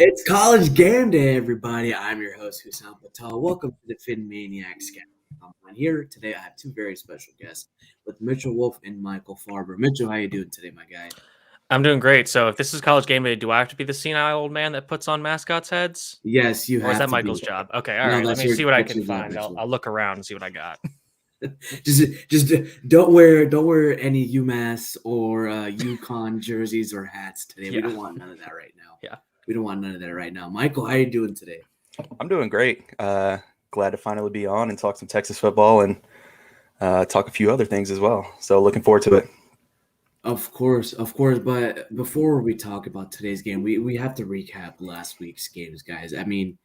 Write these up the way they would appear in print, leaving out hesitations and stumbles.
It's college game day, everybody. I'm your host, Hussam and Patel. Welcome to the PhinManiacs. I'm here today. I have two very special guests with Mitchell Wolf and Michael Farber. Mitchell, how you doing today, my guy? I'm doing great. So if this is college game day, do I have to be the senile old man that puts on mascots' heads? Yes, you Or is have that to be. Michael's job? Okay, all No, right. Let that's me see what I that's can your job, find. I'll, Mitchell. I'll look around and see what I got. Just don't wear any UMass or UConn jerseys or hats today. We Yeah. don't want none of that right now. Yeah. We don't want none of that right now. Michael, how you doing today? I'm doing great. Glad to finally be on and talk some Texas football and talk a few other things as well. So looking forward to it. Of course, of course. But before we talk about today's game, we have to recap last week's games, guys. I mean,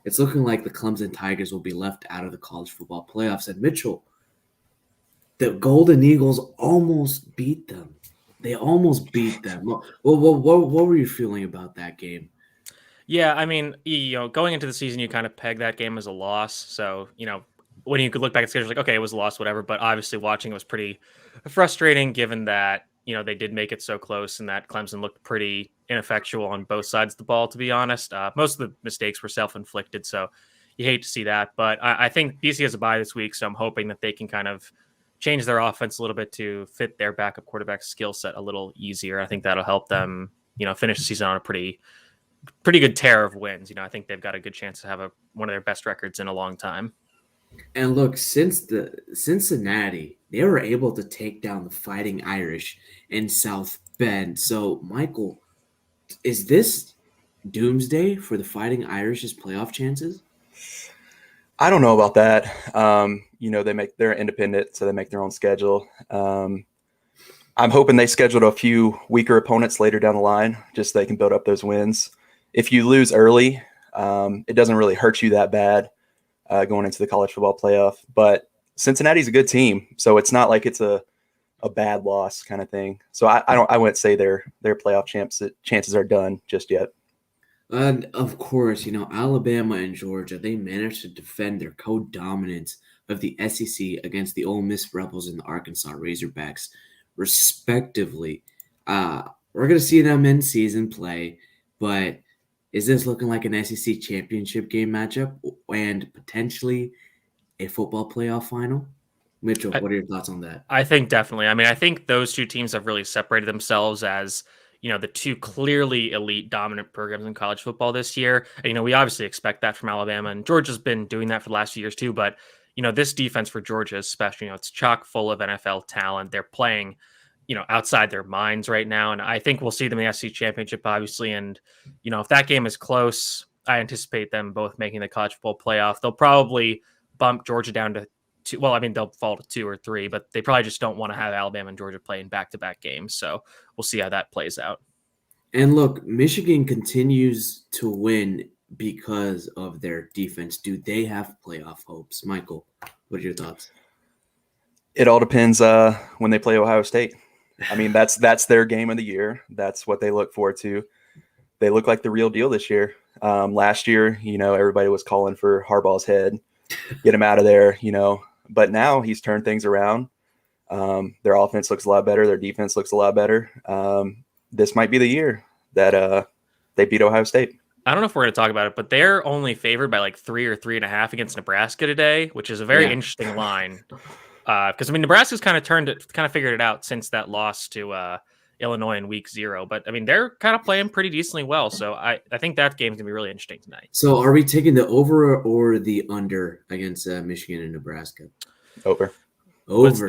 it's looking like the Clemson Tigers will be left out of the college football playoffs. And Mitchell, the Golden Eagles almost beat them. They almost beat them. What were you feeling about that game? Yeah, I mean, going into the season, you kind of peg that game as a loss. So, when you could look back at the schedule, like, okay, it was a loss, whatever. But obviously, watching it was pretty frustrating, given that they did make it so close, and that Clemson looked pretty ineffectual on both sides of the ball. To be honest, most of the mistakes were self-inflicted, so you hate to see that. But I think BC has a bye this week, so I'm hoping that they can kind of change their offense a little bit to fit their backup quarterback skill set a little easier. I think that'll help them, finish the season on a pretty good tear of wins. I think they've got a good chance to have one of their best records in a long time. And look, since the Cincinnati, they were able to take down the Fighting Irish in South Bend. So, Michael, is this doomsday for the Fighting Irish's playoff chances? I don't know about that. They're independent, so they make their own schedule. I'm hoping they scheduled a few weaker opponents later down the line, just so they can build up those wins. If you lose early, it doesn't really hurt you that bad going into the college football playoff. But Cincinnati's a good team, so it's not like it's a bad loss kind of thing. So I wouldn't say their playoff chances are done just yet. And of course, Alabama and Georgia, they managed to defend their co-dominance of the SEC against the Ole Miss Rebels and the Arkansas Razorbacks, respectively. We're going to see them in season play, but is this looking like an SEC championship game matchup and potentially a football playoff final? Mitchell, what are your thoughts on that? I think definitely. I mean, I think those two teams have really separated themselves as the two clearly elite dominant programs in college football this year. And, we obviously expect that from Alabama, and Georgia's been doing that for the last few years too. But this defense for Georgia, especially, it's chock full of NFL talent. They're playing, outside their minds right now, and I think we'll see them in the SEC championship, obviously. And if that game is close, I anticipate them both making the college football playoff. They'll probably bump Georgia down to two. Well, I mean, they'll fall to 2 or 3, but they probably just don't want to have Alabama and Georgia play in back-to-back games. So we'll see how that plays out. And look, Michigan continues to win because of their defense. Do they have playoff hopes? Michael, what are your thoughts? It all depends when they play Ohio State. I mean, that's their game of the year. That's what they look forward to. They look like the real deal this year. Last year, everybody was calling for Harbaugh's head, get him out of there, But now he's turned things around. Their offense looks a lot better. Their defense looks a lot better. This might be the year that they beat Ohio State. I don't know if we're going to talk about it, but they're only favored by like 3 or 3.5 against Nebraska today, which is a very interesting line. Because Nebraska's kind of figured it out since that loss to Illinois in week 0. But I mean, they're kind of playing pretty decently well. So I think that game's gonna be really interesting tonight. So are we taking the over or the under against Michigan and Nebraska? Over. What's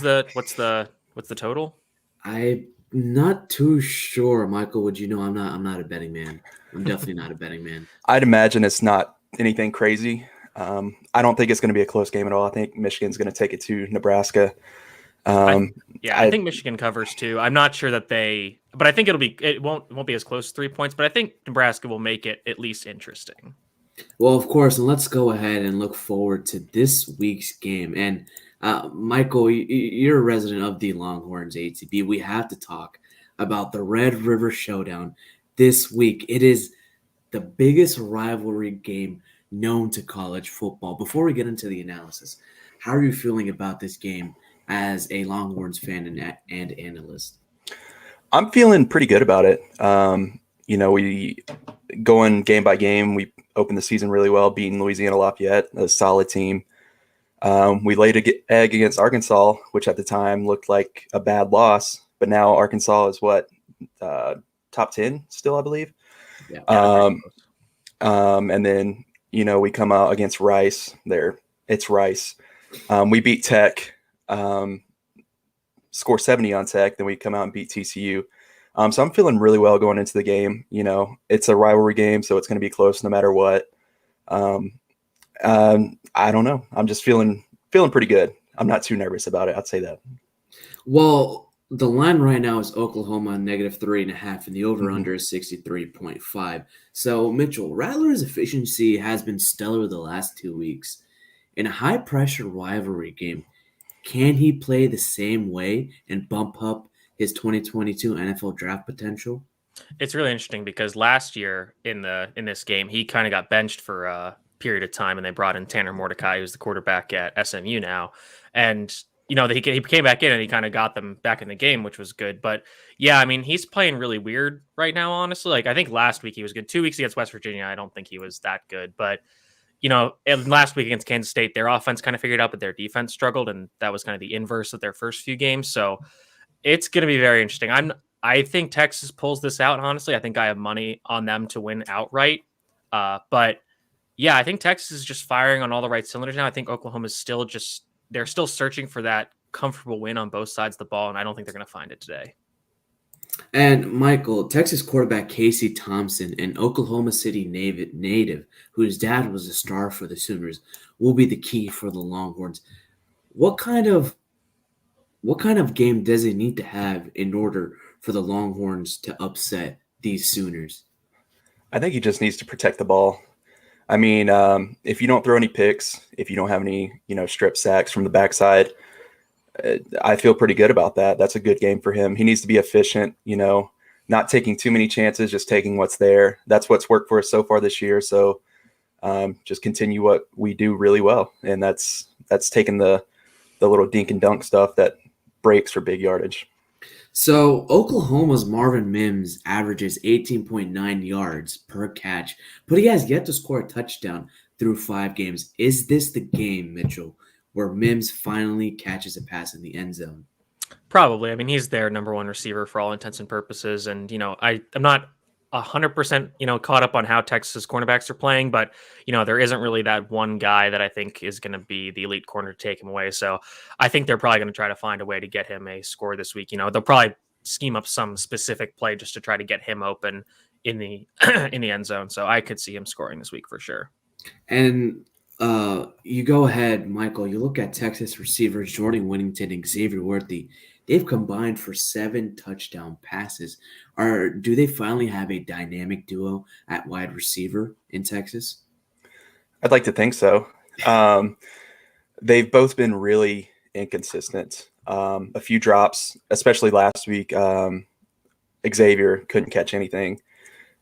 the total? I'm not too sure, Michael. Would you know? I'm not a betting man. I'm definitely not a betting man. I'd imagine it's not anything crazy. I don't think it's going to be a close game at all. I think Michigan's going to take it to Nebraska. I think Michigan covers too. I'm not sure that but I think it won't be as close as 3 points, but I think Nebraska will make it at least interesting. Well, of course, and let's go ahead and look forward to this week's game. And Michael, you're a resident of the Longhorns ATB. We have to talk about the Red River Showdown this week. It is the biggest rivalry game known to college football. Before we get into the analysis, how are you feeling about this game as a Longhorns fan and analyst? I'm feeling pretty good about it. we going game by game. We opened the season really well, beating Louisiana Lafayette, a solid team. We laid an egg against Arkansas, which at the time looked like a bad loss, but now Arkansas is top 10 still, I believe. Yeah. And then, we come out against Rice there. It's Rice. We beat Tech, score 70 on Tech. Then we come out and beat TCU. So I'm feeling really well going into the game. It's a rivalry game, so it's going to be close no matter what. I don't know. I'm just feeling pretty good. I'm not too nervous about it. I'd say that. Well, the line right now is Oklahoma -3.5, and the over/under is 63.5. So, Mitchell, Rattler's efficiency has been stellar the last 2 weeks. In a high-pressure rivalry game, can he play the same way and bump up his 2022 NFL draft potential? It's really interesting because last year in this game, he kind of got benched for a period of time, and they brought in Tanner Mordecai, who's the quarterback at SMU now. And he came back in and he kind of got them back in the game, which was good. But yeah, I mean, he's playing really weird right now, honestly. Like, I think last week he was good. 2 weeks against West Virginia, I don't think he was that good. But last week against Kansas State, their offense kind of figured out, but their defense struggled, and that was kind of the inverse of their first few games. So it's going to be very interesting. I think Texas pulls this out. Honestly, I think I have money on them to win outright. But yeah, I think Texas is just firing on all the right cylinders now. I think Oklahoma's still they're still searching for that comfortable win on both sides of the ball, and I don't think they're going to find it today. And Michael, Texas quarterback Casey Thompson, an Oklahoma City native whose dad was a star for the Sooners, will be the key for the Longhorns. What kind of game does it need to have in order for the Longhorns to upset these Sooners? I think he just needs to protect the ball. I mean, if you don't throw any picks, if you don't have any, strip sacks from the backside, I feel pretty good about that. That's a good game for him. He needs to be efficient, not taking too many chances, just taking what's there. That's what's worked for us so far this year. So just continue what we do really well. And that's taking the little dink and dunk stuff that breaks for big yardage. So Oklahoma's Marvin Mims averages 18.9 yards per catch, but he has yet to score a touchdown through 5 games. Is this the game, Mitchell, where Mims finally catches a pass in the end zone? Probably. I mean, he's their number one receiver for all intents and purposes. And, I'm not 100%, caught up on how Texas cornerbacks are playing, but, there isn't really that one guy that I think is going to be the elite corner to take him away. So I think they're probably going to try to find a way to get him a score this week. They'll probably scheme up some specific play just to try to get him open in the in the end zone. So I could see him scoring this week for sure. And you go ahead, Michael. You look at Texas receivers Jordan Whittington and Xavier Worthy. They've combined for 7 touchdown passes. Do they finally have a dynamic duo at wide receiver in Texas? I'd like to think so. They've both been really inconsistent. A few drops, especially last week. Xavier couldn't catch anything.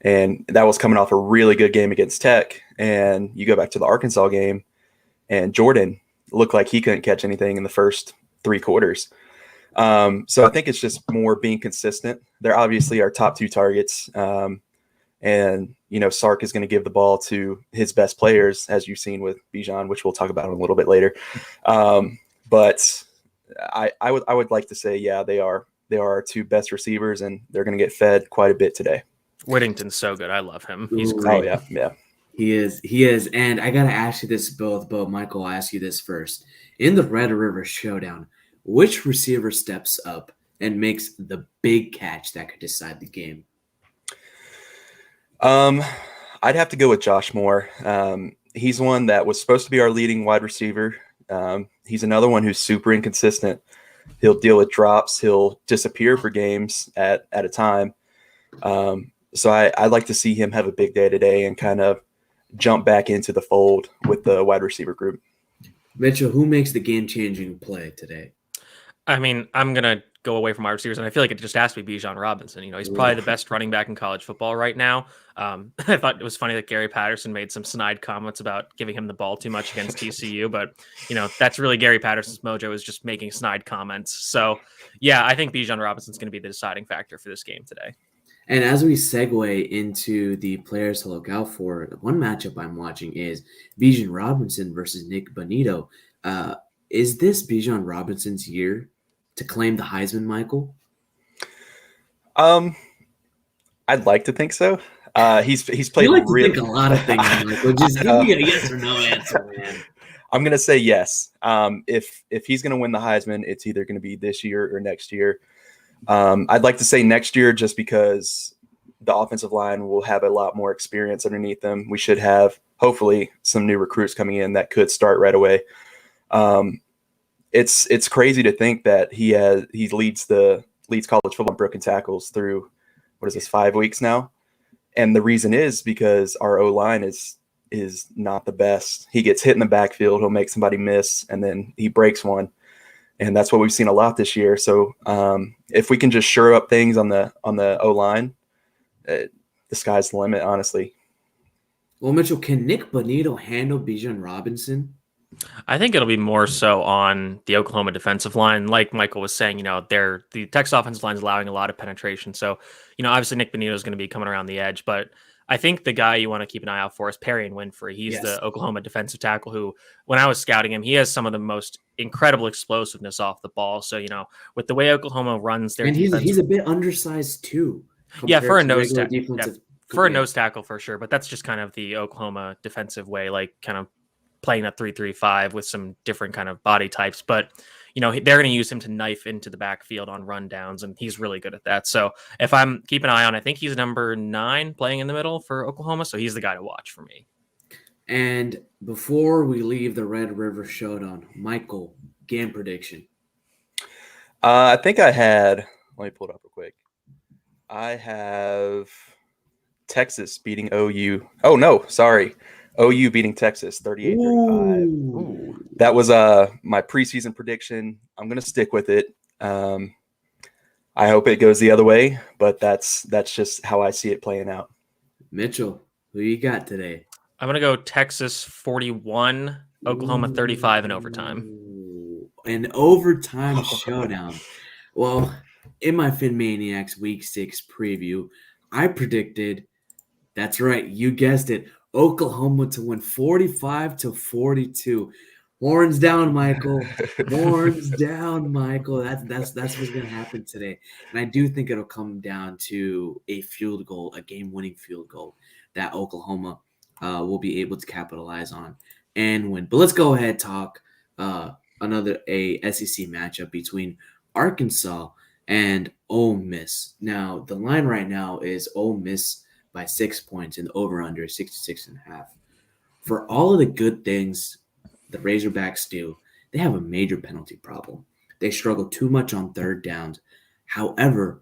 And that was coming off a really good game against Tech. And you go back to the Arkansas game, and Jordan looked like he couldn't catch anything in the first 3 quarters. So I think it's just more being consistent. They're obviously our top 2 targets. And, Sark is going to give the ball to his best players, as you've seen with Bijan, which we'll talk about in a little bit later. But I would like to say, yeah, they are our 2 best receivers, and they're going to get fed quite a bit today. Whittington's so good. I love him. He's great. Oh, yeah. He is. And I got to ask you this both, but Michael, I'll ask you this first. In the Red River Showdown, which receiver steps up and makes the big catch that could decide the game? I'd have to go with Josh Moore. He's one that was supposed to be our leading wide receiver. He's another one who's super inconsistent. He'll deal with drops. He'll disappear for games at a time. So I'd like to see him have a big day today and kind of jump back into the fold with the wide receiver group. Mitchell, who makes the game-changing play today? I mean, I'm going to go away from wide receivers, and I feel like it just has to be Bijan Robinson. He's probably the best running back in college football right now. I thought it was funny that Gary Patterson made some snide comments about giving him the ball too much against TCU, but, that's really Gary Patterson's mojo, is just making snide comments. So, yeah, I think Bijan Robinson's going to be the deciding factor for this game today. And as we segue into the players to look out for, one matchup I'm watching is Bijan Robinson versus Nick Bonito. Is this Bijan Robinson's year to claim the Heisman, Michael? I'd like to think so. He's played You like to really. think a lot of things, Michael. Just give me a yes or no answer, man. I'm gonna say yes. If he's gonna win the Heisman, it's either gonna be this year or next year. I'd like to say next year just because the offensive line will have a lot more experience underneath them. We should have hopefully some new recruits coming in that could start right away. It's crazy to think that he leads college football in broken tackles through, what is this, 5 weeks now? And the reason is because our O-line is not the best. He gets hit in the backfield, he'll make somebody miss, and then he breaks one. And that's what we've seen a lot this year. So if we can just shore up things on the O-line, the sky's the limit, honestly. Well, Mitchell, can Nick Bonito handle Bijan Robinson? I think it'll be more so on the Oklahoma defensive line. Like Michael was saying, the Texas offensive line is allowing a lot of penetration. So, obviously Nick Bonito is going to be coming around the edge, but I think the guy you want to keep an eye out for is Perrion Winfrey. He's the Oklahoma defensive tackle who, when I was scouting him, he has some of the most incredible explosiveness off the ball. So, with the way Oklahoma runs their defense, he's a bit undersized too. Yeah, for a nose tackle. For a nose tackle for sure, but that's just kind of the Oklahoma defensive way, like kind of playing a 3-3-5 with some different kind of body types. But, they're going to use him to knife into the backfield on rundowns, and he's really good at that. So if I'm keep an eye on, I think he's number 9 playing in the middle for Oklahoma. So he's the guy to watch for me. And before we leave the Red River Showdown, Michael, game prediction. I think I had, let me pull it up real quick. I have Texas beating OU. Oh, no, sorry. OU beating Texas 38-35. That was my preseason prediction. I'm going to stick with it. I hope it goes the other way, but that's just how I see it playing out. Mitchell, who you got today? I'm going to go Texas 41, Oklahoma 35 in overtime. An overtime showdown. Well, in my PhinManiacs Week 6 preview, I predicted, that's right, you guessed it, Oklahoma to win 45-42. Horns down, Michael. Horns down, Michael. That's what's going to happen today. And I do think it'll come down to a field goal, a game-winning field goal that Oklahoma will be able to capitalize on and win. But let's go ahead and talk another SEC matchup between Arkansas and Ole Miss. Now, the line right now is Ole Miss by 6 points and over-under 66.5. For all of the good things the Razorbacks do, they have a major penalty problem. They struggle too much on third downs. However,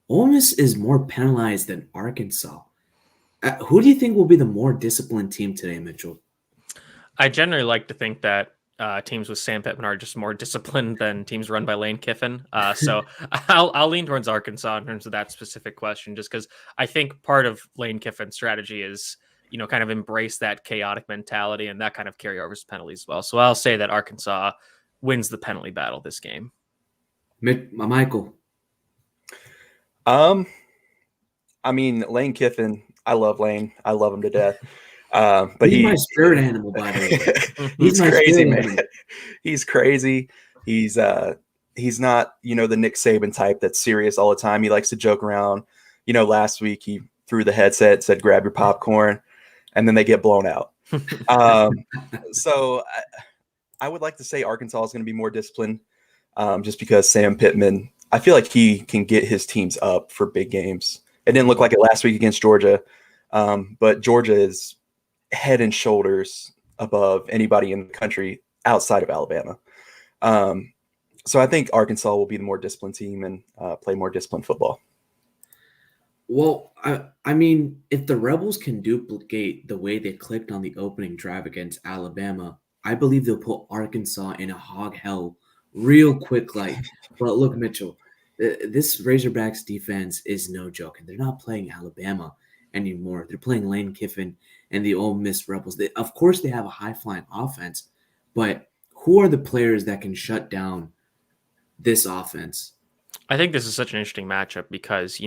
Ole Miss is more penalized than Arkansas. Who do you think will be the more disciplined team today, Mitchell? I generally like to think that teams with Sam Pittman are just more disciplined than teams run by Lane Kiffin. So I'll lean towards Arkansas in terms of that specific question, just because I think part of Lane Kiffin's strategy is, kind of embrace that chaotic mentality and that kind of carry over to penalties as well. So I'll say that Arkansas wins the penalty battle this game. Michael. I mean, Lane Kiffin, I love Lane. I love him to death. But he's my spirit animal, by the way. He's crazy, man. He's crazy. He's not, the Nick Saban type that's serious all the time. He likes to joke around. Last week he threw the headset, said, "Grab your popcorn," and then they get blown out. So I would like to say Arkansas is going to be more disciplined, just because Sam Pittman, I feel like he can get his teams up for big games. It didn't look like it last week against Georgia, but Georgia is head and shoulders above anybody in the country outside of Alabama. So I think Arkansas will be the more disciplined team and play more disciplined football. Well, I mean, if the Rebels can duplicate the way they clicked on the opening drive against Alabama, I believe they'll put Arkansas in a hog hell real quick. But look, Mitchell, this Razorbacks defense is no joke, and they're not playing Alabama anymore. They're playing Lane Kiffin and the Ole Miss Rebels. Of course, they have a high-flying offense, but who are the players that can shut down this offense? I think this is such an interesting matchup because,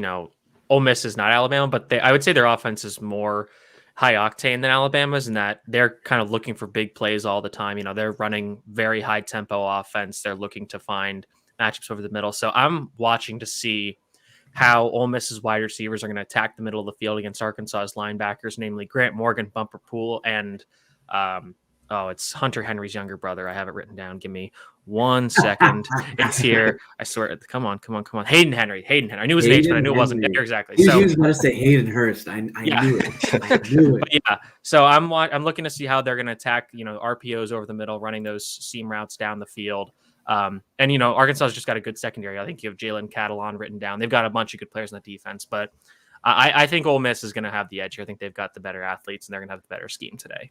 Ole Miss is not Alabama, but I would say their offense is more high octane than Alabama's, in that they're kind of looking for big plays all the time. They're running very high tempo offense. They're looking to find matchups over the middle. So I'm watching to see how Ole Miss's wide receivers are going to attack the middle of the field against Arkansas's linebackers, namely Grant Morgan, Bumper Pool, and it's Hunter Henry's younger brother. I have it written down. Give me 1 second. It's here. I swear. Come on. Hayden Henry. I knew his name, but I knew it wasn't. Exactly. He was going to say Hayden Hurst. I knew it. I knew it. Yeah. So I'm looking to see how they're going to attack, RPOs over the middle, running those seam routes down the field. And Arkansas's just got a good secondary. I think you have Jalen Catalon written down. They've got a bunch of good players in the defense, but I think Ole Miss is going to have the edge here. I think they've got the better athletes, and they're going to have the better scheme today.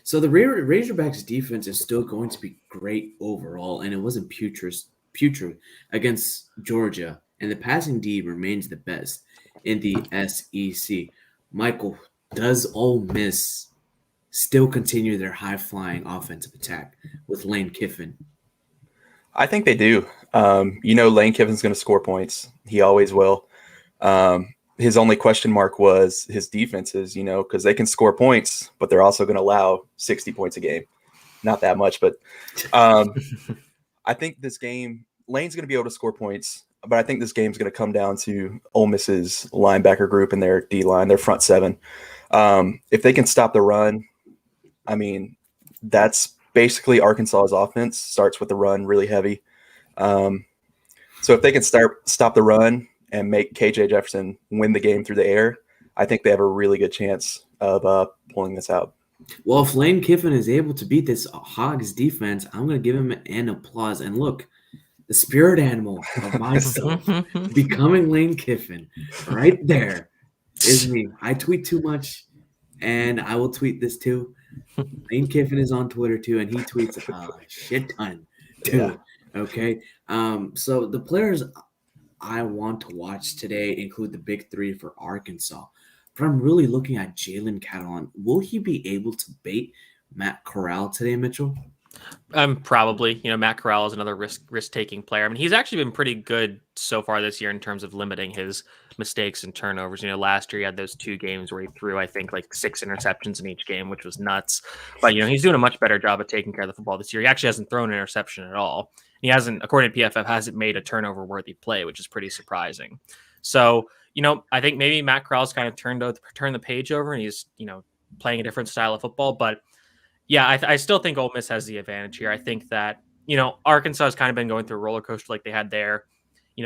So the Razorbacks defense is still going to be great overall, and it wasn't putrid against Georgia, and the passing D remains the best in the SEC. Michael, does Ole Miss still continue their high-flying offensive attack with Lane Kiffin? I think they do. Lane Kiffin's going to score points. He always will. His only question mark was his defenses, because they can score points, but they're also going to allow 60 points a game. Not that much, but I think this game, Lane's going to be able to score points, but I think this game's going to come down to Ole Miss's linebacker group and their D-line, their front seven. If they can stop the run, that's basically Arkansas's offense starts with the run really heavy. So if they can stop the run and make KJ Jefferson win the game through the air, I think they have a really good chance of pulling this out. Well, if Lane Kiffin is able to beat this Hogs defense, I'm going to give him an applause. And look, the spirit animal of myself becoming Lane Kiffin right there is me. I tweet too much, and I will tweet this too. Lane Kiffin is on Twitter too, and he tweets a shit ton too. Yeah. Okay. So the players I want to watch today include the big three for Arkansas. But I'm really looking at Jalen Catalon. Will he be able to bait Matt Corral today, Mitchell? Probably. Matt Corral is another risk-taking player. He's actually been pretty good so far this year in terms of limiting his mistakes and turnovers. Last year he had those 2 games where he threw, I think, like 6 interceptions in each game, which was nuts. But, he's doing a much better job of taking care of the football this year. He actually hasn't thrown an interception at all. He hasn't, according to PFF, hasn't made a turnover-worthy play, which is pretty surprising. So, I think maybe Matt Corral's kind of turned the page over, and he's, playing a different style of football. But, yeah, I still think Ole Miss has the advantage here. I think that, Arkansas has kind of been going through a roller coaster like they had their,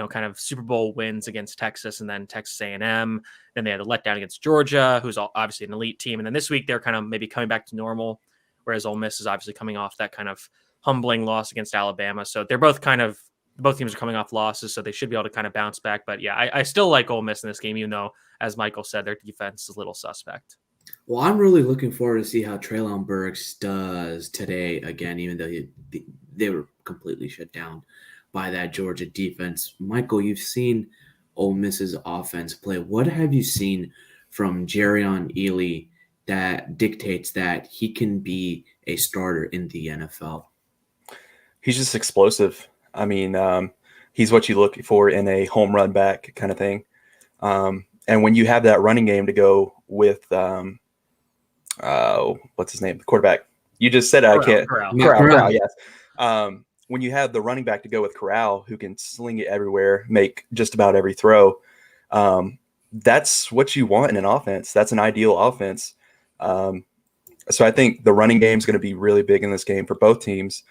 kind of Super Bowl wins against Texas and then Texas A&M. Then they had a letdown against Georgia, who's obviously an elite team. And then this week they're kind of maybe coming back to normal, whereas Ole Miss is obviously coming off that kind of humbling loss against Alabama. So they're both teams are coming off losses, so they should be able to kind of bounce back. But yeah, I still like Ole Miss in this game, even though, as Michael said, their defense is a little suspect. Well, I'm really looking forward to see how Treylon Burks does today again, even though they were completely shut down by that Georgia defense. Michael, you've seen Ole Miss's offense play. What have you seen from Jerrion Ealy that dictates that he can be a starter in the NFL? He's just explosive. He's what you look for in a home run back kind of thing. And when you have that running game to go with, what's his name? The quarterback. You just said it. I can't. Corral, yes. When you have the running back to go with Corral, who can sling it everywhere, make just about every throw, that's what you want in an offense. That's an ideal offense. So I think the running game is going to be really big in this game for both teams.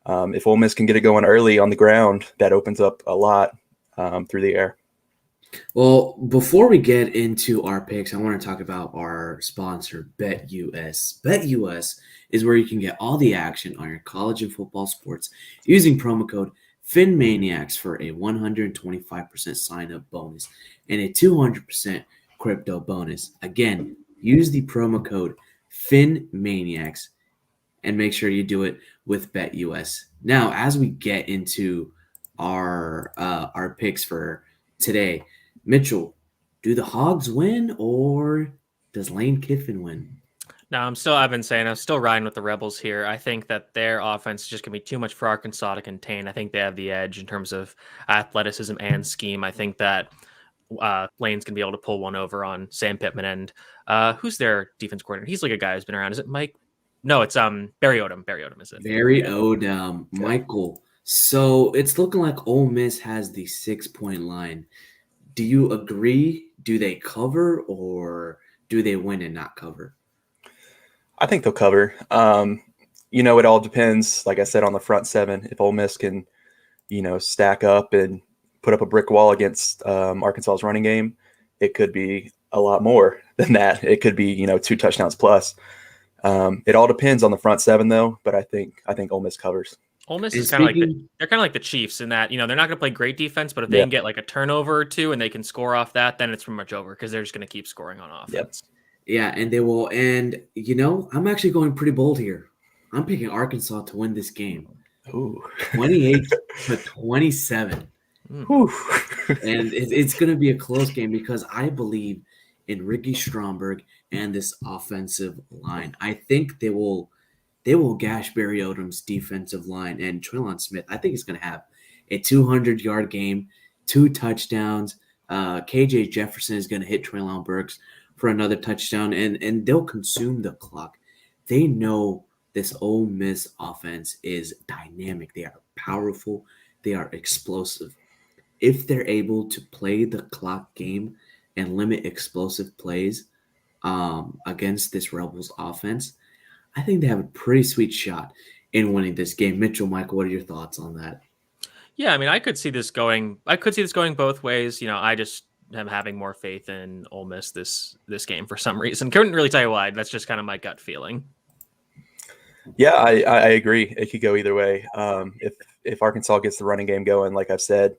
If Ole Miss can get it going early on the ground, that opens up a lot through the air. Well, before we get into our picks, I want to talk about our sponsor, BetUS. BetUS is where you can get all the action on your college and football sports using promo code PhinManiacs for a 125% sign-up bonus and a 200% crypto bonus. Again, use the promo code PhinManiacs and make sure you do it with BetUS. Now, as we get into our picks for today, Mitchell, do the Hogs win or does Lane Kiffin win? No, I'm still riding with the Rebels here. I think that their offense is just going to be too much for Arkansas to contain. I think they have the edge in terms of athleticism and scheme. I think that Lane's going to be able to pull one over on Sam Pittman. And who's their defense coordinator? He's like a guy who's been around. Is it Mike? No, it's Barry Odom. Barry Odom is it? Very Odom. Michael. So it's looking like Ole Miss has the 6-point line. Do you agree? Do they cover or do they win and not cover? I think they'll cover. It all depends, like I said, on the front seven. If Ole Miss can, stack up and put up a brick wall against Arkansas's running game, it could be a lot more than that. It could be, 2 touchdowns plus. It all depends on the front seven, though. But I think Ole Miss covers. Ole Miss is kind of they're kind of like the Chiefs in that, they're not going to play great defense, but if they can get like a turnover or two and they can score off that, then it's pretty much over because they're just going to keep scoring on offense. Yeah, and they will. And, I'm actually going pretty bold here. I'm picking Arkansas to win this game. Ooh. 28-27. And it's going to be a close game because I believe in Ricky Stromberg and this offensive line. I think they will gash Barry Odom's defensive line, and Treylon Smith, I think, is going to have a 200-yard game, 2 touchdowns. KJ Jefferson is going to hit Treylon Burks for another touchdown, and they'll consume the clock. They know this Ole Miss offense is dynamic. They are powerful. They are explosive. If they're able to play the clock game and limit explosive plays against this Rebels offense, I think they have a pretty sweet shot in winning this game. Mitchell, Michael, what are your thoughts on that? Yeah, I mean, I could see this going both ways. I just am having more faith in Ole Miss this game for some reason. Couldn't really tell you why. That's just kind of my gut feeling. Yeah, I agree. It could go either way. If Arkansas gets the running game going, like I've said,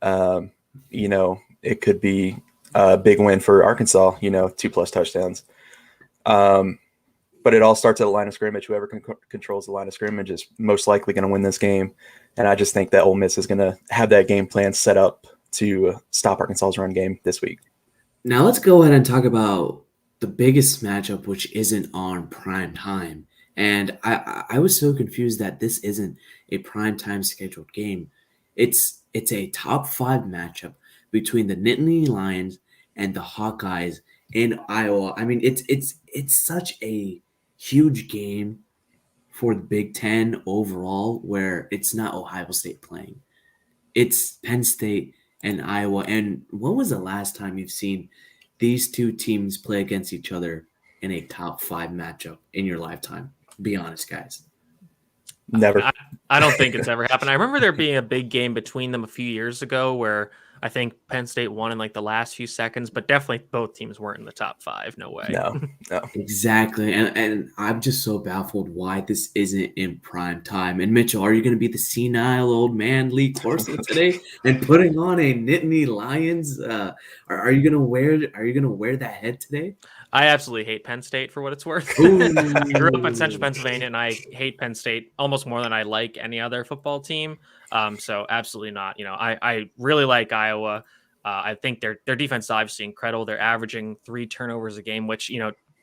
it could be a big win for Arkansas. 2+ touchdowns. But it all starts at the line of scrimmage. Whoever controls the line of scrimmage is most likely going to win this game. And I just think that Ole Miss is going to have that game plan set up to stop Arkansas's run game this week. Now let's go ahead and talk about the biggest matchup, which isn't on prime time. And I was so confused that this isn't a prime time scheduled game. It's a top 5 matchup between the Nittany Lions and the Hawkeyes in Iowa. I mean, it's such a huge game for the Big Ten overall, where it's not Ohio State playing. It's Penn State and Iowa. And when was the last time you've seen these two teams play against each other in a top 5 matchup in your lifetime? Be honest, guys. Never. I don't think it's ever happened. I remember there being a big game between them a few years ago where I think Penn State won in like the last few seconds, but definitely both teams weren't in the top 5. No way. No. Exactly. And I'm just so baffled why this isn't in prime time. And Mitchell, are you going to be the senile old man Lee Corso today and putting on a Nittany Lions? Are you going to wear that head today? I absolutely hate Penn State for what it's worth. I grew up in Central Pennsylvania, and I hate Penn State almost more than I like any other football team. So absolutely not. I really like Iowa. I think their defense is obviously incredible. They're averaging 3 turnovers a game, which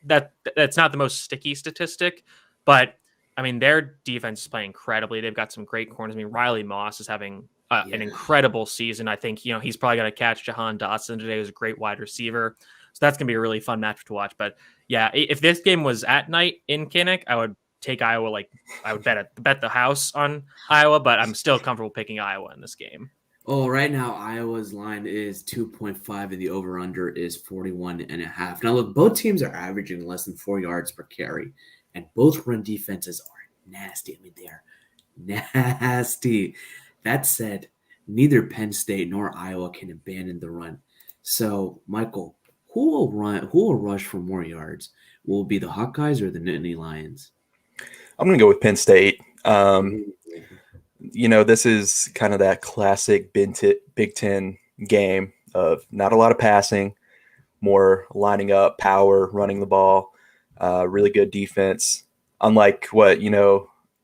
that's not the most sticky statistic, but I mean their defense is playing incredibly. They've got some great corners. I mean Riley Moss is having an incredible season. I think he's probably going to catch Johann Dodson today. Who's a great wide receiver. So that's going to be a really fun match to watch. But yeah, if this game was at night in Kinnick, I would take Iowa. Like I would bet the house on Iowa, but I'm still comfortable picking Iowa in this game. Oh, right now Iowa's line is 2.5 and the over-under is 41.5. Now look, both teams are averaging less than 4 yards per carry, and both run defenses are nasty. I mean, they are nasty. That said, neither Penn State nor Iowa can abandon the run. So, Michael, who will rush for more yards? Will it be the Hawkeyes or the Nittany Lions? I'm going to go with Penn State. This is kind of that classic Big Ten game of not a lot of passing, more lining up, power, running the ball, really good defense. Unlike what,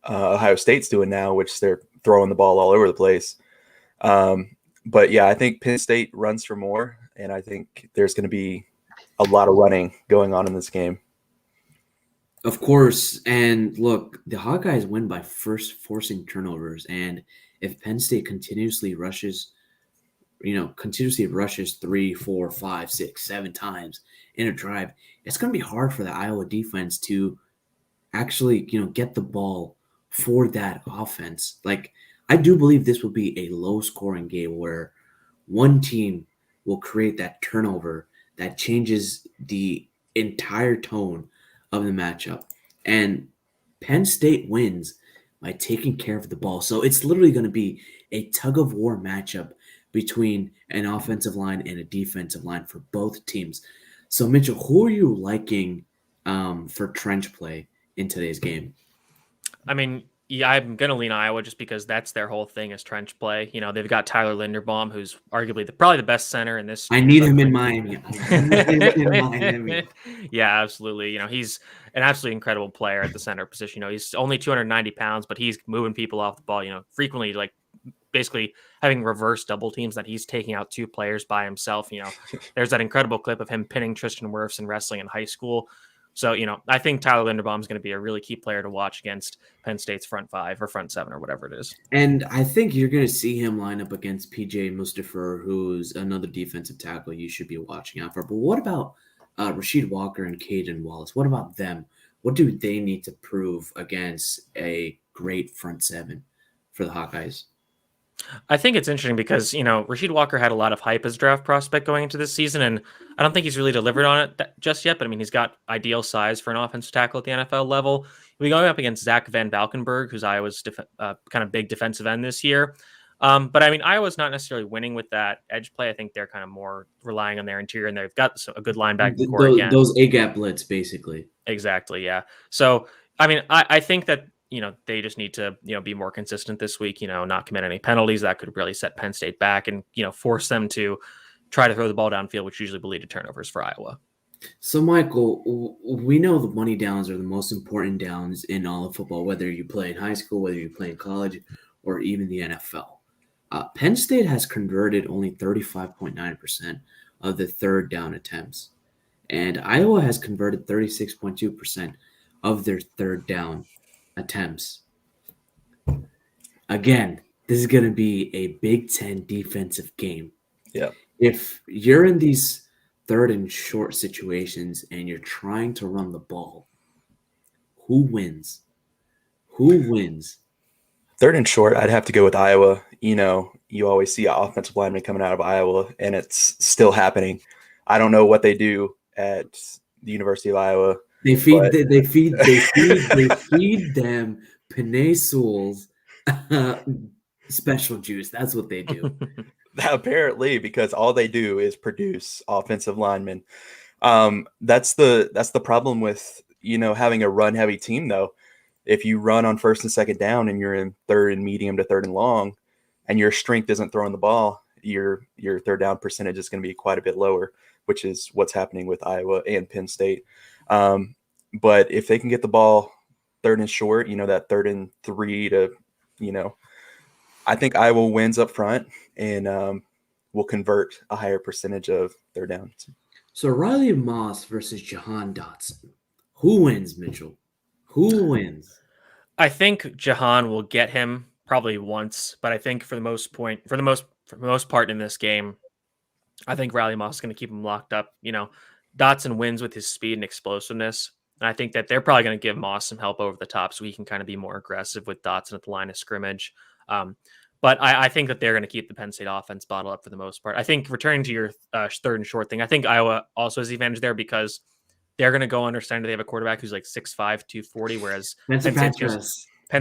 Ohio State's doing now, which they're throwing the ball all over the place. But yeah, I think Penn State runs for more, and I think there's going to be a lot of running going on in this game. Of course, and look, the Hawkeyes win by first forcing turnovers, and if Penn State continuously rushes continuously rushes 3, 4, 5, 6, 7 times in a drive, it's going to be hard for the Iowa defense to actually, get the ball for that offense. Like, I do believe this will be a low-scoring game where one team will create that turnover that changes the entire tone of the matchup. And Penn State wins by taking care of the ball. So it's literally going to be a tug-of-war matchup between an offensive line and a defensive line for both teams. So, Mitchell, who are you liking for trench play in today's game? I mean, yeah, I'm going to lean Iowa just because that's their whole thing is trench play. They've got Tyler Linderbaum, who's arguably probably the best center in this. I need him in Miami. In Miami. Yeah, absolutely. He's an absolutely incredible player at the center position. He's only 290 pounds, but he's moving people off the ball, frequently, like basically having reverse double teams that he's taking out 2 players by himself. There's that incredible clip of him pinning Tristan Wirfs in wrestling in high school. So, I think Tyler Linderbaum is going to be a really key player to watch against Penn State's front 5 or front 7 or whatever it is. And I think you're going to see him line up against PJ Mustafa, who's another defensive tackle you should be watching out for. But what about Rasheed Walker and Caden Wallace? What about them? What do they need to prove against a great front 7 for the Hawkeyes? I think it's interesting because, Rasheed Walker had a lot of hype as draft prospect going into this season, and I don't think he's really delivered on it just yet, but I mean, he's got ideal size for an offensive tackle at the NFL level. He'll be going up against Zach Van Valkenburg, who's Iowa's kind of big defensive end this year. But I mean, Iowa's not necessarily winning with that edge play. I think they're kind of more relying on their interior, and they've got a good linebacker core again. Those A-gap blitz, basically. Exactly, yeah. So, I mean, I think that they just need to, be more consistent this week, not commit any penalties. That could really set Penn State back and, force them to try to throw the ball downfield, which usually will lead to turnovers for Iowa. So, Michael, we know the money downs are the most important downs in all of football, whether you play in high school, whether you play in college, or even the NFL. Penn State has converted only 35.9% of the third down attempts, and Iowa has converted 36.2% of their third down attempts. Again, this is going to be a Big Ten defensive game. Yeah. If you're in these third and short situations and you're trying to run the ball, who wins? Who wins? Third and short, I'd have to go with Iowa. You always see an offensive lineman coming out of Iowa, and it's still happening. I don't know what they do at the University of Iowa. They feed them Panay Sewell's special juice. That's what they do. Apparently, because all they do is produce offensive linemen. That's the problem with having a run heavy team, though. If you run on first and second down and you're in third and medium to third and long, and your strength isn't throwing the ball, your third down percentage is going to be quite a bit lower, which is what's happening with Iowa and Penn State. But if they can get the ball third and short, that 3rd and 3 to, I think Iowa wins up front and will convert a higher percentage of third downs. So Riley Moss versus Johann Dodson. Who wins, Mitchell? Who wins? I think Johann will get him probably once, but I think for the most part in this game, I think Riley Moss is going to keep him locked up. Dodson wins with his speed and explosiveness. And I think that they're probably going to give Moss some help over the top so he can kind of be more aggressive with Dodson at the line of scrimmage. But I think that they're going to keep the Penn State offense bottled up for the most part. I think returning to your third and short thing, I think Iowa also has the advantage there because they're going to go understand that they have a quarterback who's like 6'5", 240, whereas Penn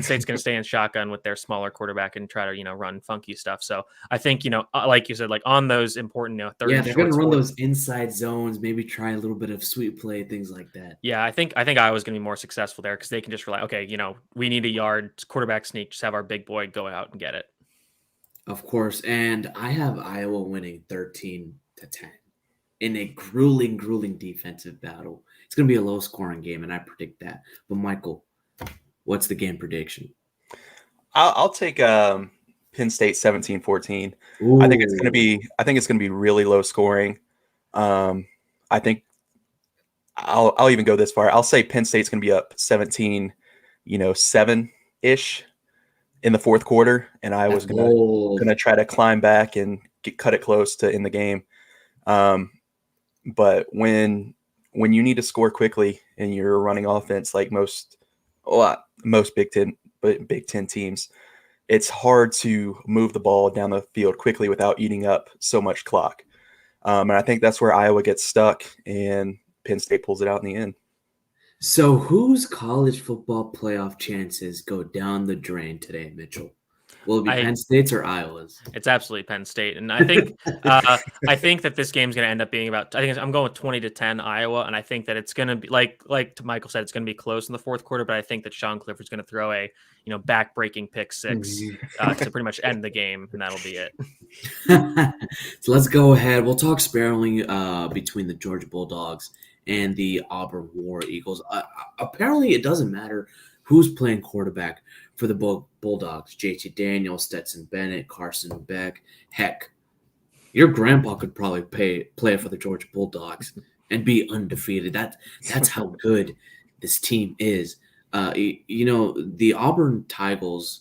State's going to stay in shotgun with their smaller quarterback and try to, run funky stuff. So I think, like you said, like on those important, third and they're short going to run those inside zones, maybe try a little bit of sweep play, things like that. Yeah, I think Iowa's going to be more successful there because they can just rely, okay, we need a yard, quarterback sneak, just have our big boy go out and get it. Of course, and I have Iowa winning 13-10 in a grueling defensive battle. It's going to be a low-scoring game, and I predict that. But Michael, what's the game prediction? I'll take Penn State 17-14. I think it's going to be really low scoring. I think I'll even go this far. I'll say Penn State's going to be up 17, 7-ish in the fourth quarter, and I was going to try to climb back and cut it close to end the game. But when you need to score quickly and you're running offense like most Big Ten teams, it's hard to move the ball down the field quickly without eating up so much clock. And I think that's where Iowa gets stuck, and Penn State pulls it out in the end. So whose college football playoff chances go down the drain today, Mitchell? Will it be Penn State's or Iowa's? It's absolutely Penn State, and I think I think that this game's going to end up being about. I think I'm going with 20-10 Iowa, and I think that it's going to be like Michael said, it's going to be close in the fourth quarter. But I think that Sean Clifford's going to throw a back-breaking pick six to pretty much end the game, and that'll be it. So let's go ahead. We'll talk sparingly between the Georgia Bulldogs and the Auburn War Eagles. Apparently, it doesn't matter who's playing quarterback for the Bulldogs. JT Daniels, Stetson Bennett, Carson Beck. Heck, your grandpa could probably play for the Georgia Bulldogs and be undefeated. That's how good this team is. The Auburn Tigers,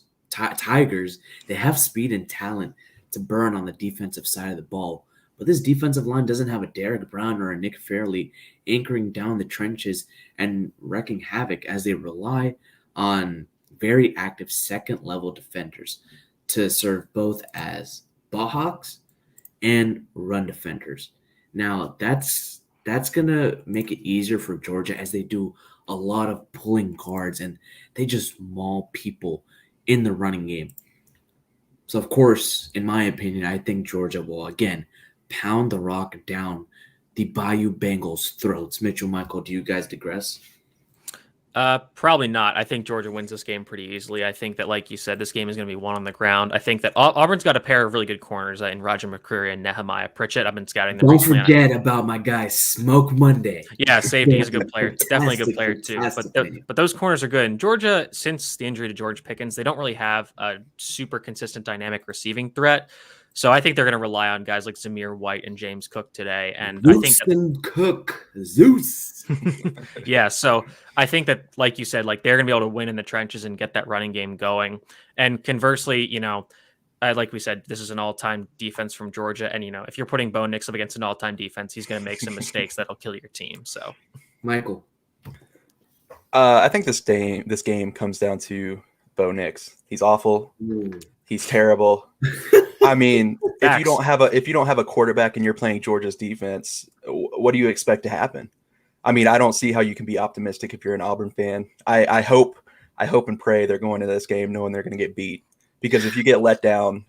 they have speed and talent to burn on the defensive side of the ball. But this defensive line doesn't have a Derek Brown or a Nick Fairley anchoring down the trenches and wreaking havoc, as they rely on very active second-level defenders to serve both as ball hawks and run defenders. Now, that's going to make it easier for Georgia, as they do a lot of pulling guards and they just maul people in the running game. So, of course, in my opinion, I think Georgia will, again, pound the rock down the Bayou Bengals' throats. Mitchell, Michael, do you guys digress? Probably not. I think Georgia wins this game pretty easily. I think that, like you said, this game is going to be won on the ground. I think that Auburn's got a pair of really good corners in Roger McCreary and Nehemiah Pritchett. I've been scouting them. Don't forget about my guy, Smoke Monday. Yeah, safety. He's a good player. Definitely a good player too. But those corners are good. And Georgia, since the injury to George Pickens, they don't really have a super consistent dynamic receiving threat. So I think they're going to rely on guys like Zamir White and James Cook today. And I think Zeus. Yeah, so I think that, like you said, like they're going to be able to win in the trenches and get that running game going. And conversely, like we said, this is an all-time defense from Georgia. And, if you're putting Bo Nix up against an all-time defense, he's going to make some mistakes that'll kill your team. So, Michael. I think this game comes down to Bo Nix. He's awful. He's terrible. I mean, if you don't have a quarterback and you're playing Georgia's defense, what do you expect to happen? I mean, I don't see how you can be optimistic if you're an Auburn fan. I hope and pray they're going into this game knowing they're going to get beat, because if you get let down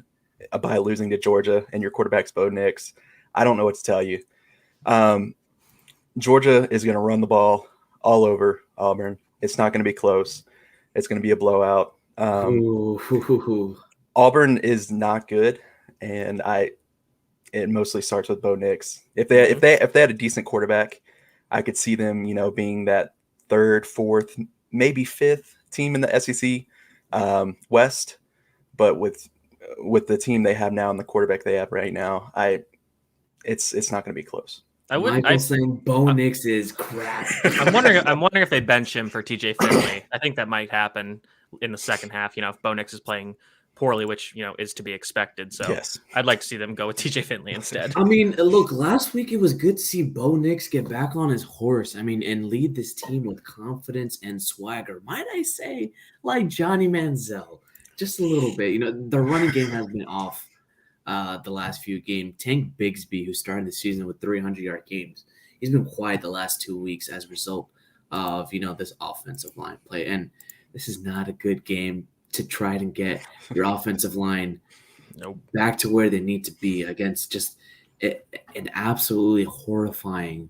by losing to Georgia and your quarterback's Bo Nix, I don't know what to tell you. Georgia is going to run the ball all over Auburn. It's not going to be close. It's going to be a blowout. Auburn is not good, and it mostly starts with Bo Nix. If they had a decent quarterback, I could see them, being that third, fourth, maybe fifth team in the SEC West. But with the team they have now and the quarterback they have right now, it's not going to be close. Michael's saying Bo Nix is crap. I'm wondering if they bench him for TJ Finley. I think that might happen in the second half. If Bo Nix is playing poorly, which is to be expected. So yes. I'd like to see them go with TJ Finley instead. I mean, look, last week it was good to see Bo Nix get back on his horse. I mean, and lead this team with confidence and swagger. Might I say, like Johnny Manziel, just a little bit. The running game has been off the last few games. Tank Bigsby, who started the season with 300-yard games, he's been quiet the last 2 weeks as a result of this offensive line play. And this is not a good game to try and get your offensive line back to where they need to be against just an absolutely horrifying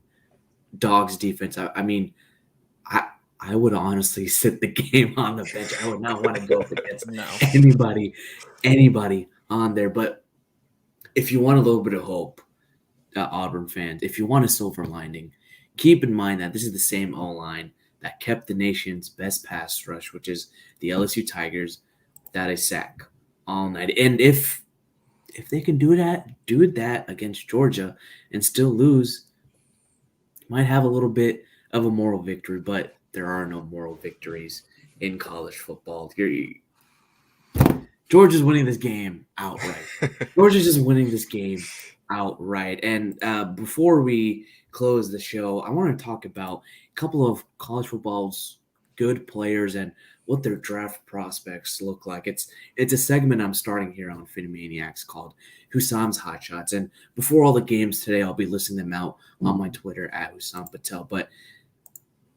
Dogs defense. I mean, I would honestly sit the game on the bench. I would not want to go up against anybody on there. But if you want a little bit of hope, Auburn fans, if you want a silver lining, keep in mind that this is the same O-line that kept the nation's best pass rush, which is the LSU Tigers, without a sack all night. And if they can do that against Georgia and still lose, might have a little bit of a moral victory, but there are no moral victories in college football. Georgia's winning this game outright. Georgia's just winning this game outright. And before we close the show, I want to talk about a couple of college football's good players and what their draft prospects look like. It's a segment I'm starting here on PhinManiacs called Hussam's Hot Shots. And before all the games today, I'll be listing them out on my Twitter at Hussam Patel. But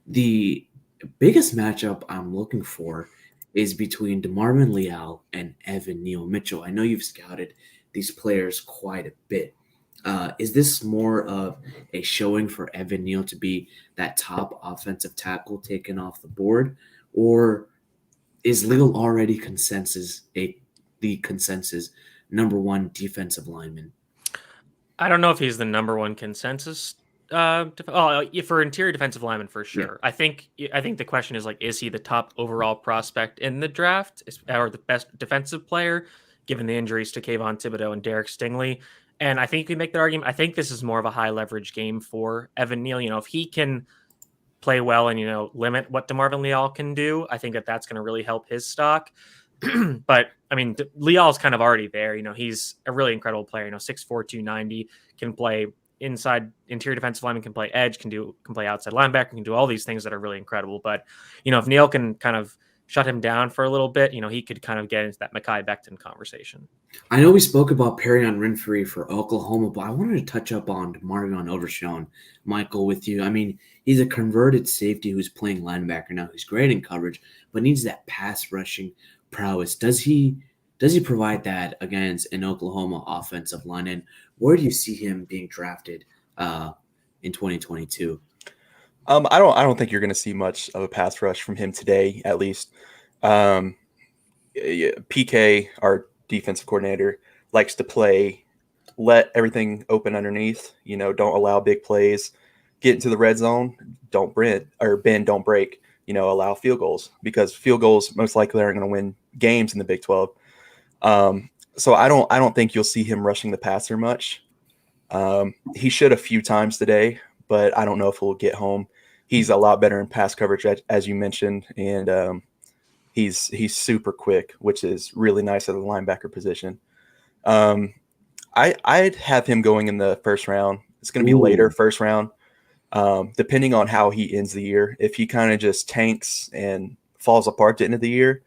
the biggest matchup I'm looking for is between DeMarvin Leal and Evan Neal Mitchell. I know you've scouted these players quite a bit. Is this more of a showing for Evan Neal to be that top offensive tackle taken off the board, or is Leal already the consensus number one defensive lineman? I don't know if he's the number one consensus. For interior defensive lineman for sure. Yeah. I think the question is like, is he the top overall prospect in the draft, or the best defensive player, given the injuries to Kayvon Thibodeau and Derek Stingley? And I think you can make that argument. I think this is more of a high leverage game for Evan Neal. If he can play well and limit what DeMarvin Leal can do, I think that's going to really help his stock. But I mean, Leal's kind of already there. He's a really incredible player. 6'4", 290, can play inside, interior defensive lineman, can play edge, can play outside linebacker, can do all these things that are really incredible. But if Neal can kind of shut him down for a little bit, he could kind of get into that Mekhi Becton conversation. I know we spoke about Perrion Winfrey for Oklahoma, but I wanted to touch up on Marvion Overshown, Michael, with you. I mean, he's a converted safety who's playing linebacker now. He's great in coverage, but needs that pass rushing prowess. Does he provide that against an Oklahoma offensive line? And where do you see him being drafted in 2022? I don't think you're going to see much of a pass rush from him today, at least. PK, our defensive coordinator, likes to let everything open underneath. Don't allow big plays. Get into the red zone. Don't bend, don't break. Allow field goals, because field goals most likely aren't going to win games in the Big 12. So I don't think you'll see him rushing the passer much. He should a few times today, but I don't know if he'll get home. He's a lot better in pass coverage, as you mentioned, and he's super quick, which is really nice at the linebacker position. I'd have him going in the first round. It's going to be later first round, depending on how he ends the year. If he kind of just tanks and falls apart at the end of the year,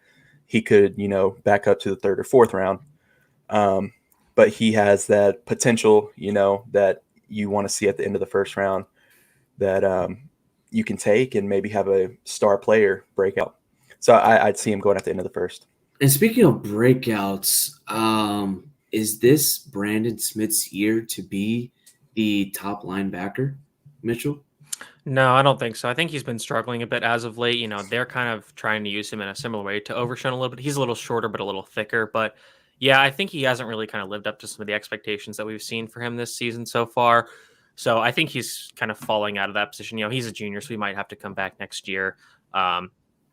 he could, back up to the third or fourth round. But he has that potential, that you want to see at the end of the first round, that you can take and maybe have a star player break out. So I'd see him going at the end of the first. And speaking of breakouts, is this Brandon Smith's year to be the top linebacker, Mitchell? No, I don't think so. I think he's been struggling a bit as of late. They're kind of trying to use him in a similar way to Overshown a little bit. He's a little shorter, but a little thicker. But yeah, I think he hasn't really kind of lived up to some of the expectations that we've seen for him this season so far. So I think he's kind of falling out of that position. He's a junior, so he might have to come back next year,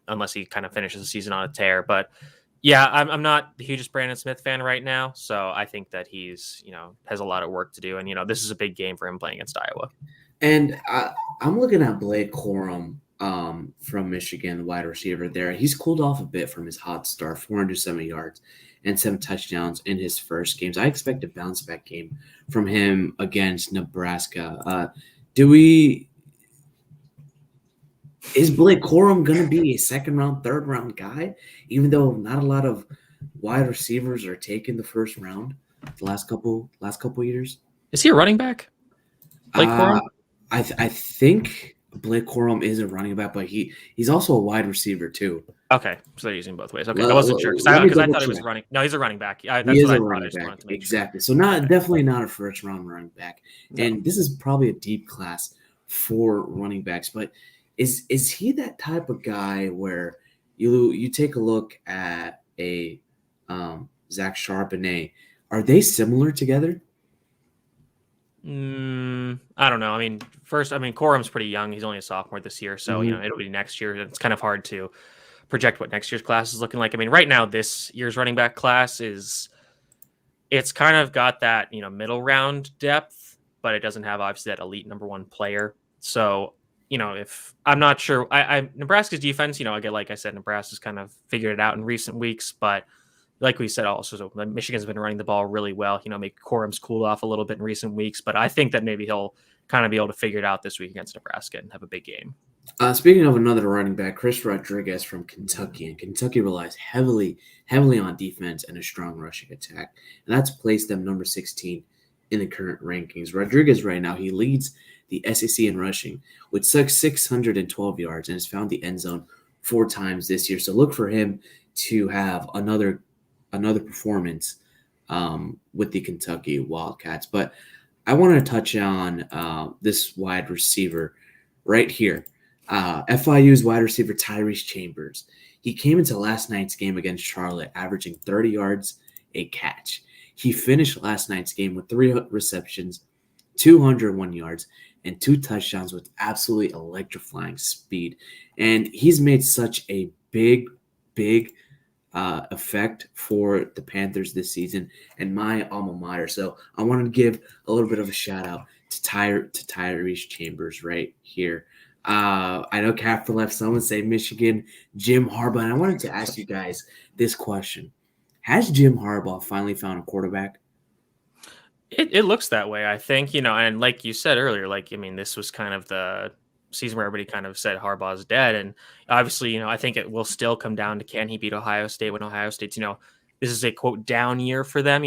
unless he kind of finishes the season on a tear. But yeah, I'm not the hugest Brandon Smith fan right now. So I think that he's, has a lot of work to do. And, this is a big game for him playing against Iowa. And I'm looking at Blake Corum from Michigan, the wide receiver there. He's cooled off a bit from his hot start, 470 yards and 7 touchdowns in his first games. I expect a bounce back game from him against Nebraska. Is Blake Corum going to be a second round, third round guy, even though not a lot of wide receivers are taking the first round the last couple years? Is he a running back? Blake Corum? I think Blake Corum is a running back, but he's also a wide receiver too. Okay, so they're using both ways. Okay, I wasn't sure because I thought he was running. No, he's a running back. That's he is what a running back. Exactly. Sure. So definitely not a first round running back. No. And this is probably a deep class for running backs. But is he that type of guy where you take a look at a Zach Charbonnet? Are they similar together? I don't know. Corum's pretty young. He's only a sophomore this year, so it'll be next year. It's kind of hard to project what next year's class is looking like. Right now this year's running back class it's kind of got that middle round depth, but it doesn't have obviously that elite number one player. So if I'm not sure, Nebraska's defense, again, like I said, Nebraska's kind of figured it out in recent weeks, but like we said, also, so Michigan's been running the ball really well. Maybe Corum's cooled off a little bit in recent weeks, but I think that maybe he'll kind of be able to figure it out this week against Nebraska and have a big game. Speaking of another running back, Chris Rodriguez from Kentucky, and Kentucky relies heavily on defense and a strong rushing attack, and that's placed them number 16 in the current rankings. Rodriguez right now, he leads the SEC in rushing with 612 yards and has found the end zone 4 times this year. So look for him to have another performance with the Kentucky Wildcats. But I want to touch on this wide receiver right here. FIU's wide receiver Tyrese Chambers. He came into last night's game against Charlotte averaging 30 yards a catch. He finished last night's game with 3 receptions, 201 yards, and 2 touchdowns with absolutely electrifying speed. And he's made such a big effect for the Panthers this season and my alma mater. So I wanted to give a little bit of a shout out to Tyrese Chambers right here. I know Cat for left someone say Michigan, Jim Harbaugh. And I wanted to ask you guys this question. Has Jim Harbaugh finally found a quarterback? It looks that way, I think, and like you said earlier, this was kind of the season where everybody kind of said Harbaugh's dead. And obviously, I think it will still come down to, can he beat Ohio State when Ohio State's, this is a quote down year for them.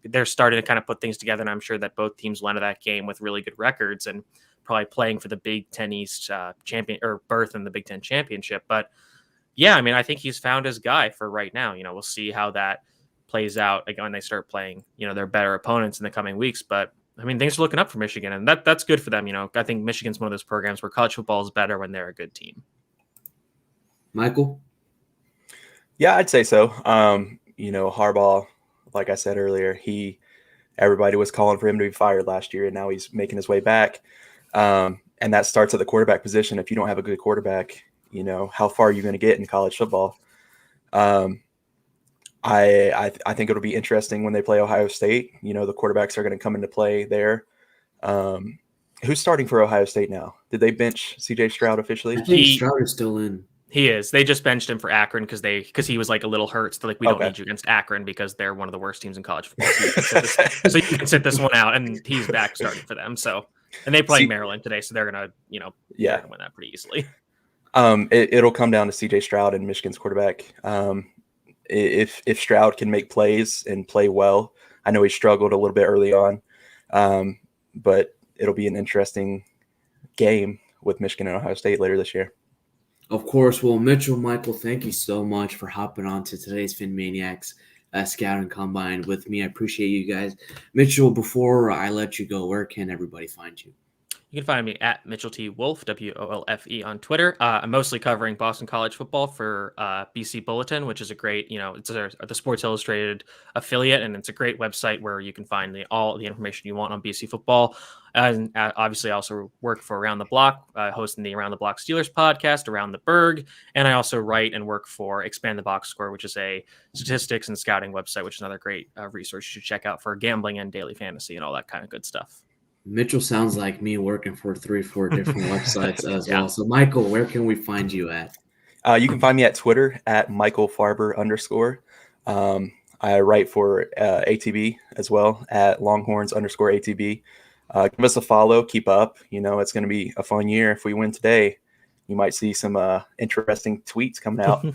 They're starting to kind of put things together. And I'm sure that both teams went to that game with really good records and probably playing for the Big Ten East champion or berth in the Big Ten championship. But yeah, I think he's found his guy for right now. We'll see how that plays out again when they start playing, their better opponents in the coming weeks. But things are looking up for Michigan, and that's good for them. I think Michigan's one of those programs where college football is better when they're a good team. Michael? Yeah, I'd say so. Harbaugh, like I said earlier, everybody was calling for him to be fired last year, and now he's making his way back. And that starts at the quarterback position. If you don't have a good quarterback, how far are you going to get in college football? I think it'll be interesting when they play Ohio State. The quarterbacks are going to come into play there. Who's starting for Ohio State now? Did they bench CJ Stroud officially? I think Stroud is still in. He is. They just benched him for Akron because he was like a little hurt. So we don't need you against Akron because they're one of the worst teams in college football. So you can sit this one out, and he's back starting for them. So, and they play Maryland today, so they're gonna win that pretty easily. It'll come down to CJ Stroud and Michigan's quarterback. If Stroud can make plays and play well, I know he struggled a little bit early on, but it'll be an interesting game with Michigan and Ohio State later this year. Of course. Well, Mitchell, Michael, thank you so much for hopping on to today's PhinManiacs Scouting Combine with me. I appreciate you guys. Mitchell, before I let you go, where can everybody find you? You can find me at Mitchell T. Wolfe, WOLFE on Twitter. I'm mostly covering Boston college football for BC Bulletin, which is a great, it's the Sports Illustrated affiliate, and it's a great website where you can find all the information you want on BC football. And obviously, I also work for Around the Block, hosting the Around the Block Steelers podcast, Around the Berg, and I also write and work for Expand the Box Score, which is a statistics and scouting website, which is another great resource you should check out for gambling and daily fantasy and all that kind of good stuff. Mitchell sounds like me working for 3-4 different websites as well. So, Michael, where can we find you at? You can find me at Twitter at @MichaelFarber_. I write for ATB as well at Longhorns_ATB. Give us a follow. Keep up. It's going to be a fun year. If we win today, you might see some interesting tweets coming out.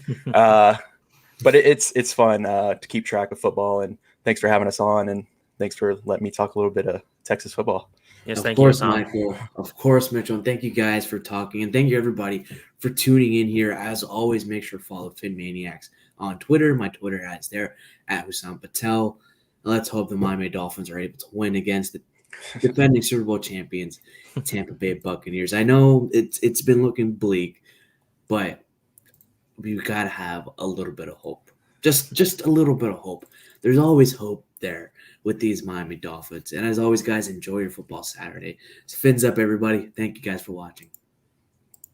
But it's fun to keep track of football. And thanks for having us on. And thanks for letting me talk a little bit of Texas football. Yes, of thank course, you, Michael. Of course, Mitchell. And thank you guys for talking. And thank you, everybody, for tuning in here. As always, make sure to follow PhinManiacs on Twitter. My Twitter is there at Hussam Patel. And let's hope the Miami Dolphins are able to win against the defending Super Bowl champions, Tampa Bay Buccaneers. I know it's been looking bleak, but we've got to have a little bit of hope. Just a little bit of hope. There's always hope there with these Miami Dolphins. And as always, guys, enjoy your football Saturday. So fins up, everybody. Thank you guys for watching.